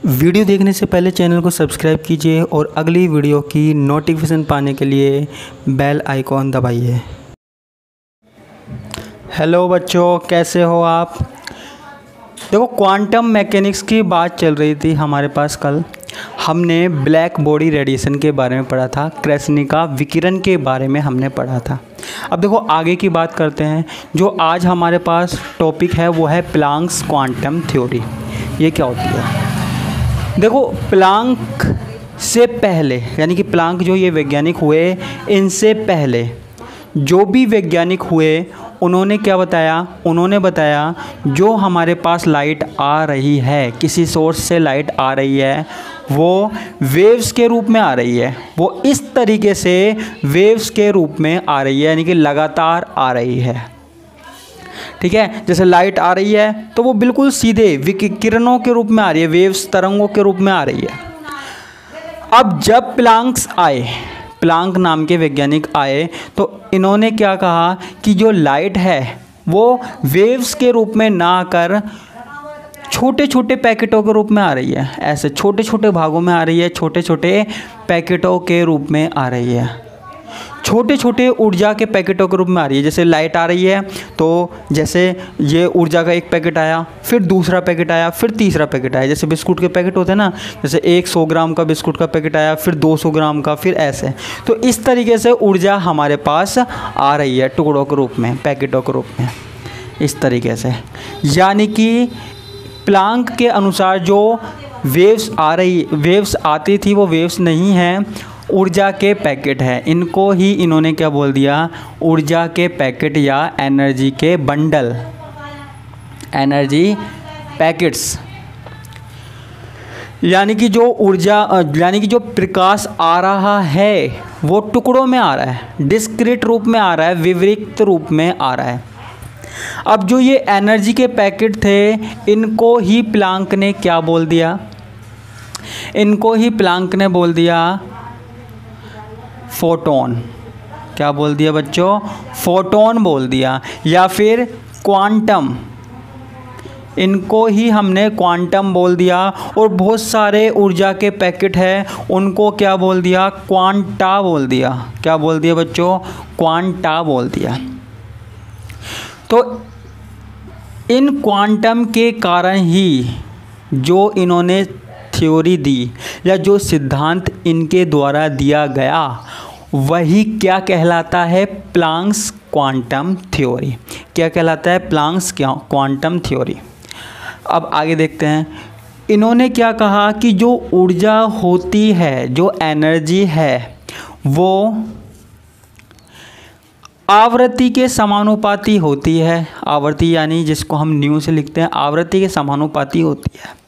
Video देखने से पहले चैनल को सब्सक्राइब कीजिए और अगली वीडियो की नोटिफिकेशन पाने के लिए बेल आइकॉन दबाइए। हेलो बच्चों, कैसे हो आप। देखो, क्वांटम मैकेनिक्स की बात चल रही थी हमारे पास। कल हमने ब्लैक बॉडी रेडिएशन के बारे में पढ़ा था, कृष्णिका विकिरण के बारे में हमने पढ़ा था। अब देखो आगे की बात करते हैं। जो आज हमारे पास टॉपिक है वो है प्लैंक्स क्वांटम थ्योरी। ये क्या होती है? देखो, प्लैंक से पहले, यानी कि प्लैंक जो ये वैज्ञानिक हुए, इनसे पहले जो भी वैज्ञानिक हुए उन्होंने क्या बताया? उन्होंने बताया जो हमारे पास लाइट आ रही है, किसी सोर्स से लाइट आ रही है, वो वेव्स के रूप में आ रही है। वो इस तरीके से वेव्स के रूप में आ रही है, यानी कि लगातार आ रही है। ठीक है, जैसे लाइट आ रही है तो वो बिल्कुल सीधे किरणों के रूप में आ रही है, वेव्स तरंगों के रूप में आ रही है। अब जब प्लैंक्स आए, प्लैंक नाम के वैज्ञानिक आए, तो इन्होंने क्या कहा कि जो लाइट है वो वेव्स के रूप में ना आकर छोटे छोटे पैकेटों के रूप में आ रही है। ऐसे छोटे छोटे भागों में आ रही है, छोटे छोटे पैकेटों के रूप में आ रही है, छोटे छोटे ऊर्जा के पैकेटों के रूप में आ रही है। जैसे लाइट आ रही है तो जैसे ये ऊर्जा का एक पैकेट आया, फिर दूसरा पैकेट आया, फिर तीसरा पैकेट आया। जैसे बिस्कुट के पैकेट होते हैं ना, जैसे 100 ग्राम का बिस्कुट का पैकेट आया, फिर 200 ग्राम का, फिर ऐसे। तो इस तरीके से ऊर्जा हमारे पास आ रही है टुकड़ों के रूप में, पैकेटों के रूप में, इस तरीके से। यानी कि प्लैंक के अनुसार जो वेव्स आती थी वो वेव्स नहीं हैं, ऊर्जा के पैकेट है। इनको ही इन्होंने क्या बोल दिया? ऊर्जा के पैकेट या एनर्जी के बंडल, एनर्जी पैकेट्स। यानी कि जो ऊर्जा, यानी कि जो प्रकाश आ रहा है वो टुकड़ों में आ रहा है, डिस्क्रीट रूप में आ रहा है, विवरित रूप में आ रहा है। अब जो ये एनर्जी के पैकेट थे, इनको ही प्लैंक ने क्या बोल दिया? इनको ही प्लैंक ने बोल दिया फोटोन। क्या बोल दिया बच्चों? फोटोन बोल दिया, या फिर क्वांटम। इनको ही हमने क्वांटम बोल दिया। और बहुत सारे ऊर्जा के पैकेट हैं, उनको क्या बोल दिया? क्वांटा बोल दिया। क्या बोल दिया बच्चों? क्वांटा बोल दिया। तो इन क्वांटम के कारण ही जो इन्होंने थ्योरी दी या जो सिद्धांत इनके द्वारा दिया गया, वही क्या कहलाता है? Planck's quantum theory. क्या कहलाता है? Planck's quantum theory. अब आगे देखते हैं। इन्होंने क्या कहा कि जो ऊर्जा होती है, जो एनर्जी है, वो आवृत्ति के समानुपाती होती है। आवृत्ति यानी जिसको हम न्यू से लिखते हैं, आवृत्ति के समानुपाती होती है।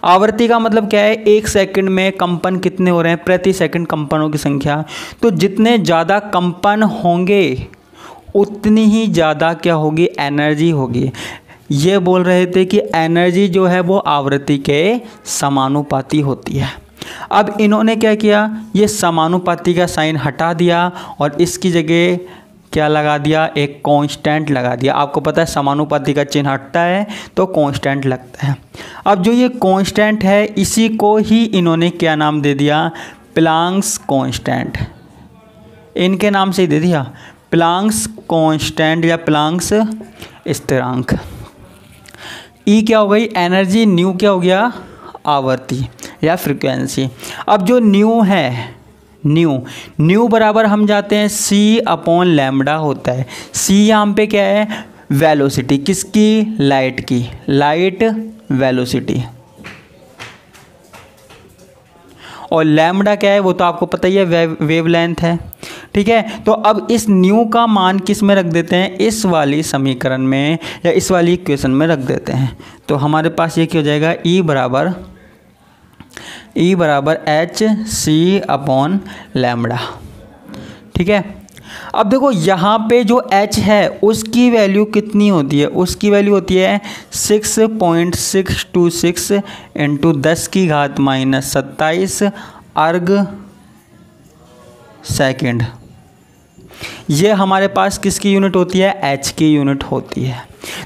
आवृत्ति का मतलब क्या है? 1 सेकंड में कंपन कितने हो रहे हैं? प्रति सेकंड कंपनों की संख्या। तो जितने ज़्यादा कंपन होंगे उतनी ही ज़्यादा क्या होगी? एनर्जी होगी। ये बोल रहे थे कि एनर्जी जो है वो आवृत्ति के समानुपाती होती है। अब इन्होंने क्या किया? ये समानुपाती का साइन हटा दिया और इसकी जगह क्या लगा दिया? एक कांस्टेंट लगा दिया। आपको पता है समानुपाती का चिन्ह हटता है तो कांस्टेंट लगता है। अब जो ये कांस्टेंट है, इसी को ही इन्होंने क्या नाम दे दिया? Planck's constant. इनके नाम से ही दे दिया, प्लैंक्स कांस्टेंट या प्लैंक्स स्थिरांक। ई क्या हो गई? एनर्जी। न्यू क्या हो गया? आवृत्ति या फ्रीक्वेंसी। अब जो न्यू है, न्यू बराबर हम जाते हैं C/λ होता है। C यहाँ पे क्या है? वेलोसिटी। किसकी? लाइट की। Light velocity. और लैम्बडा क्या है? वो तो आपको पता ही है, वेवलेंथ है। ठीक है, तो अब इस न्यू का मान किस में रख देते हैं? इस वाली समीकरण में या इस वाली इक्वेशन में रख देते हैं। तो हमारे पास ये क्या हो जाएगा? E बराबर hc/λ। ठीक है, अब देखो यहाँ पे जो h है उसकी वैल्यू कितनी होती है? उसकी वैल्यू होती है 6.626 इंटू 10⁻⁻27 अर्ग सेकेंड। ये हमारे पास किसकी यूनिट होती है? h की यूनिट होती है।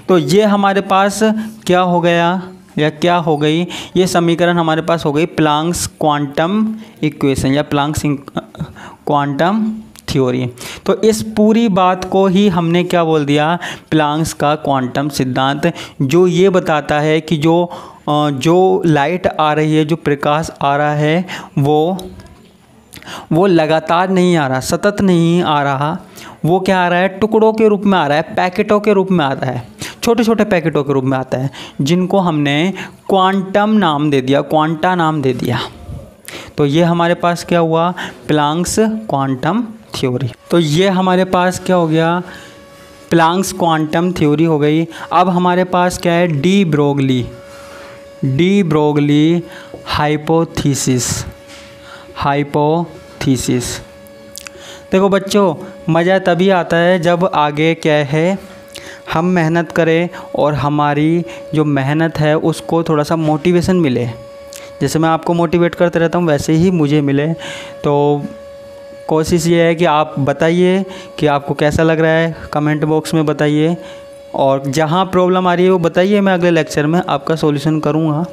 तो ये हमारे पास क्या हो गया? या क्या हो गई, ये समीकरण हमारे पास हो गई प्लांक्स क्वांटम इक्वेशन या प्लांक्स क्वांटम थ्योरी। तो इस पूरी बात को ही हमने क्या बोल दिया, प्लांक्स का क्वांटम सिद्धांत, जो ये बताता है कि जो लाइट आ रही है, जो प्रकाश आ रहा है, वो लगातार नहीं आ रहा, सतत नहीं आ रहा, वो क्या आ रहा है, टुकड़ों के रूप में आ रहा है, पैकेटों के रूप में आता है, छोटे छोटे पैकेटों के रूप में आता है, जिनको हमने क्वांटम नाम दे दिया, क्वांटा नाम दे दिया। तो ये हमारे पास क्या हुआ, प्लांक्स क्वांटम थ्योरी। तो ये हमारे पास क्या हो गया, प्लांक्स क्वांटम थ्योरी हो गई। अब हमारे पास क्या है, डी ब्रोगली हाइपोथीसिस। देखो बच्चों, मज़ा तभी आता है जब आगे क्या है, हम मेहनत करें और हमारी जो मेहनत है उसको थोड़ा सा मोटिवेशन मिले। जैसे मैं आपको मोटिवेट करते रहता हूँ वैसे ही मुझे मिले। तो कोशिश ये है कि आप बताइए कि आपको कैसा लग रहा है, कमेंट बॉक्स में बताइए, और जहाँ प्रॉब्लम आ रही है वो बताइए, मैं अगले लेक्चर में आपका सॉल्यूशन करूँगा।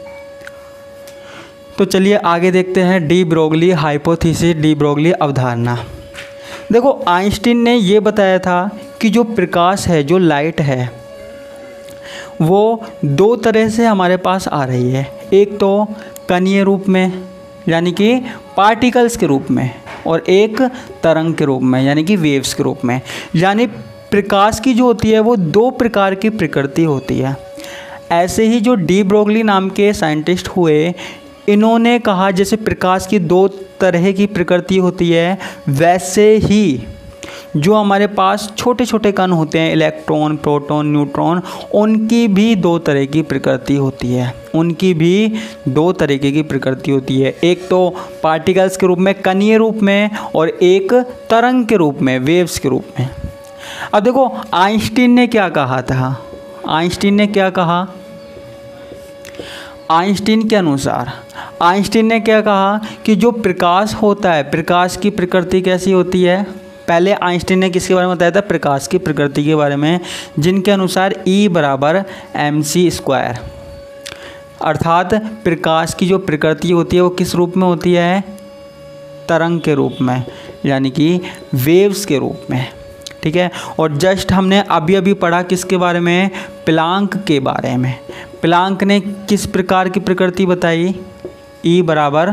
तो चलिए आगे देखते हैं, de Broglie hypothesis, de Broglie अवधारणा। देखो आइंस्टीन ने ये बताया था कि जो प्रकाश है, जो लाइट है, वो दो तरह से हमारे पास आ रही है। एक तो कणीय रूप में यानी कि पार्टिकल्स के रूप में, और एक तरंग के रूप में यानी कि वेव्स के रूप में। यानी प्रकाश की जो होती है वो दो प्रकार की प्रकृति होती है। ऐसे ही जो डी ब्रोगली नाम के साइंटिस्ट हुए, इन्होंने कहा जैसे प्रकाश की दो तरह की प्रकृति होती है, वैसे ही जो हमारे पास छोटे छोटे कण होते हैं, इलेक्ट्रॉन, प्रोटॉन, न्यूट्रॉन, उनकी भी दो तरह की प्रकृति होती है, उनकी भी दो तरीके की प्रकृति होती है। एक तो पार्टिकल्स के रूप में, कणीय रूप में, और एक तरंग के रूप में, वेव्स के रूप में। अब देखो आइंस्टीन ने क्या कहा था, आइंस्टीन ने क्या कहा, आइंस्टीन के अनुसार आइंस्टीन ने क्या कहा कि जो प्रकाश होता है, प्रकाश की प्रकृति कैसी होती है। पहले आइंस्टीन ने किसके बारे में बताया था, प्रकाश की प्रकृति के बारे में, जिनके अनुसार E बराबर mc², अर्थात प्रकाश की जो प्रकृति होती है वो किस रूप में होती है, तरंग के रूप में, यानी कि वेव्स के रूप में। ठीक है। और जस्ट हमने अभी अभी पढ़ा किसके बारे में, प्लांक के बारे में। प्लांक ने किस प्रकार की प्रकृति बताई, E बराबर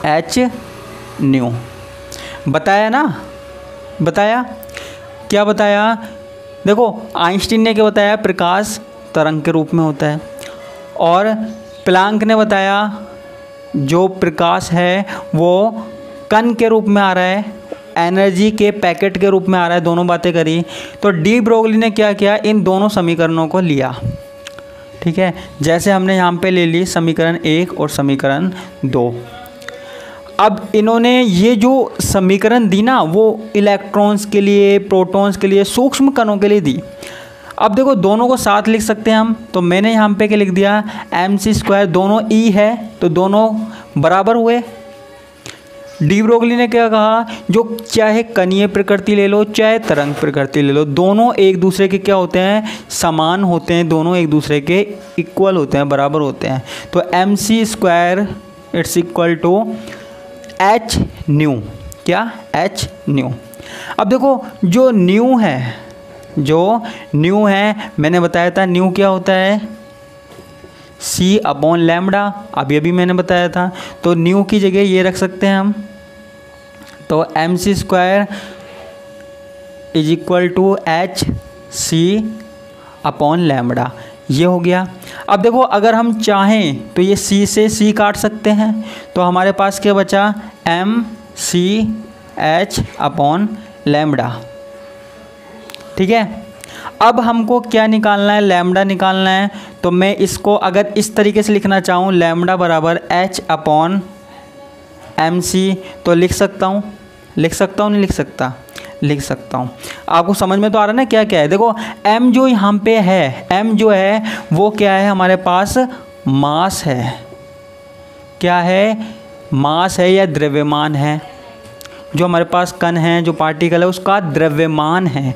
h/nu, बताया ना, बताया, क्या बताया। देखो आइंस्टीन ने क्या बताया, प्रकाश तरंग के रूप में होता है, और प्लांक ने बताया जो प्रकाश है वो कण के रूप में आ रहा है, एनर्जी के पैकेट के रूप में आ रहा है। दोनों बातें करी। तो डी ब्रोगली ने क्या किया, इन दोनों समीकरणों को लिया। ठीक है, जैसे हमने यहाँ पे ले ली समीकरण 1 और समीकरण 2। अब इन्होंने ये जो समीकरण दी ना, वो इलेक्ट्रॉन्स के लिए, प्रोटॉन्स के लिए, सूक्ष्म कणों के लिए दी। अब देखो दोनों को साथ लिख सकते हैं हम, तो मैंने यहाँ पे क्या लिख दिया, mc², दोनों E है तो दोनों बराबर हुए। डी ब्रोगली ने क्या कहा, जो चाहे कणीय प्रकृति ले लो चाहे तरंग प्रकृति ले लो, दोनों एक दूसरे के क्या होते हैं, समान होते हैं, दोनों एक दूसरे के इक्वल होते हैं, बराबर होते हैं। तो mc² it's equal to h/nu, क्या, h/nu। अब देखो जो न्यू है, जो न्यू है, मैंने बताया था न्यू क्या होता है, c/λ, अभी अभी मैंने बताया था। तो न्यू की जगह ये रख सकते हैं हम, तो mc² is equal to h/c/λ, ये हो गया। अब देखो अगर हम चाहें तो ये c से c काट सकते हैं, तो हमारे पास क्या बचा, mc/h/λ। ठीक है। अब हमको क्या निकालना है, लैम्डा निकालना है। तो मैं इसको अगर इस तरीके से लिखना चाहूँ, लैम्डा बराबर h/mc, तो लिख सकता हूँ, लिख सकता हूँ, नहीं लिख सकता, लिख सकता हूँ। आपको समझ में तो आ रहा है ना क्या क्या है। देखो m जो यहाँ पे है, m जो है वो क्या है, हमारे पास मास है, क्या है, मास है या द्रव्यमान है। जो हमारे पास कण है, जो पार्टिकल है, उसका द्रव्यमान है।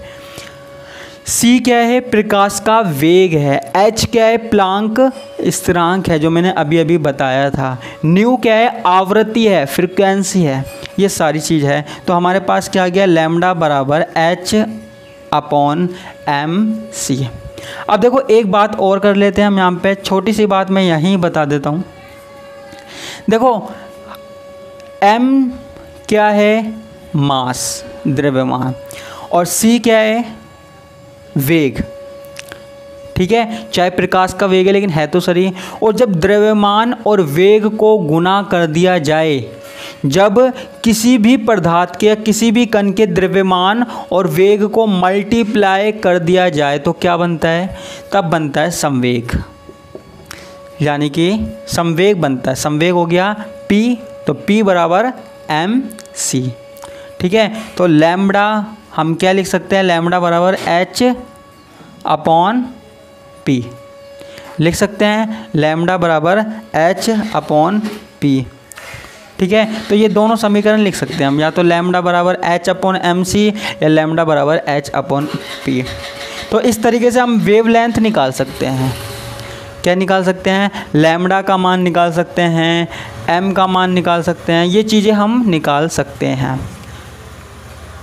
c क्या है, प्रकाश का वेग है। h क्या है, प्लांक स्थिरांक है जो मैंने अभी अभी बताया था। न्यू क्या है, आवृत्ति है, फ्रिक्वेंसी है, ये सारी चीज़ है। तो हमारे पास क्या आ गया, लैम्डा बराबर h/mc। अब देखो एक बात और कर लेते हैं हम यहाँ पे, छोटी सी बात मैं यहीं बता देता हूँ। देखो m क्या है, मास, द्रव्यमान, और c क्या है, वेग। ठीक है, चाहे प्रकाश का वेग है लेकिन है तो सही। और जब द्रव्यमान और वेग को गुना कर दिया जाए, जब किसी भी पदार्थ के या किसी भी कण के द्रव्यमान और वेग को मल्टीप्लाई कर दिया जाए तो क्या बनता है, तब बनता है संवेग, यानी कि संवेग बनता है। संवेग हो गया P, तो P बराबर mc। ठीक है, तो लैम्बडा हम क्या लिख सकते हैं, लैम्बडा बराबर h/p लिख सकते हैं, लैम्बडा बराबर h/p। ठीक है, तो ये दोनों समीकरण लिख सकते हैं हम, या तो लैम्बडा बराबर h/mc या लैम्बडा बराबर h/p। तो इस तरीके से हम वेवलेंथ निकाल सकते हैं। क्या निकाल सकते हैं, लैम्बडा का मान निकाल सकते हैं, m का मान निकाल सकते हैं, ये चीज़ें हम निकाल सकते हैं।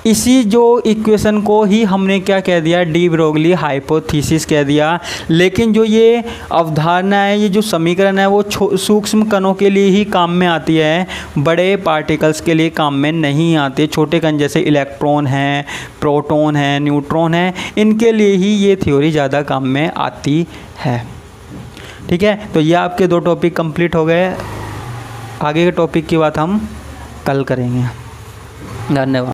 इसी जो इक्वेशन को ही हमने क्या कह दिया, डी ब्रोगली हाइपोथीसिस कह दिया। लेकिन जो ये अवधारणा है, ये जो समीकरण है, वो सूक्ष्म कणों के लिए ही काम में आती है, बड़े पार्टिकल्स के लिए काम में नहीं आती। छोटे कण जैसे इलेक्ट्रॉन हैं, प्रोटॉन हैं, न्यूट्रॉन हैं, इनके लिए ही ये थ्योरी ज़्यादा काम में आती है। ठीक है, तो ये आपके 2 टॉपिक कंप्लीट हो गए। आगे के टॉपिक की बात हम कल करेंगे। धन्यवाद।